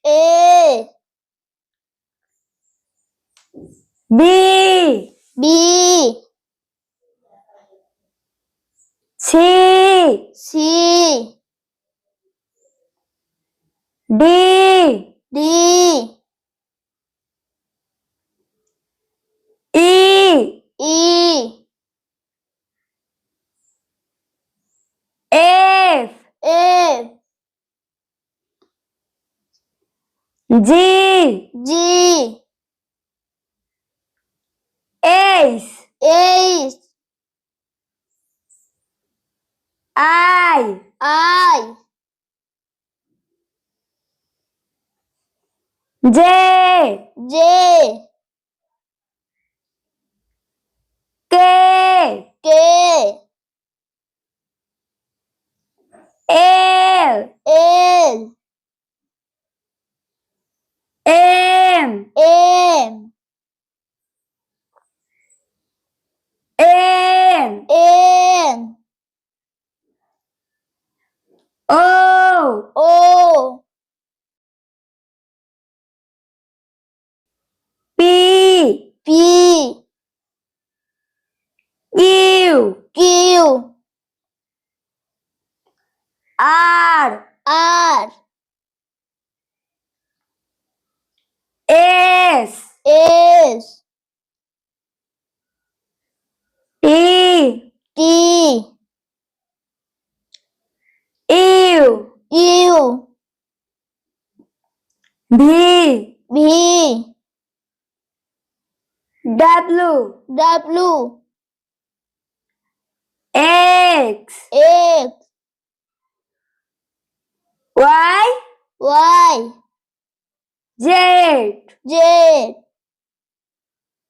A B B C C D D E E F F G G H H I I J J K K L L M M N N O O P P Q Q R R S S T T U U V V W W X X Y Y Z Z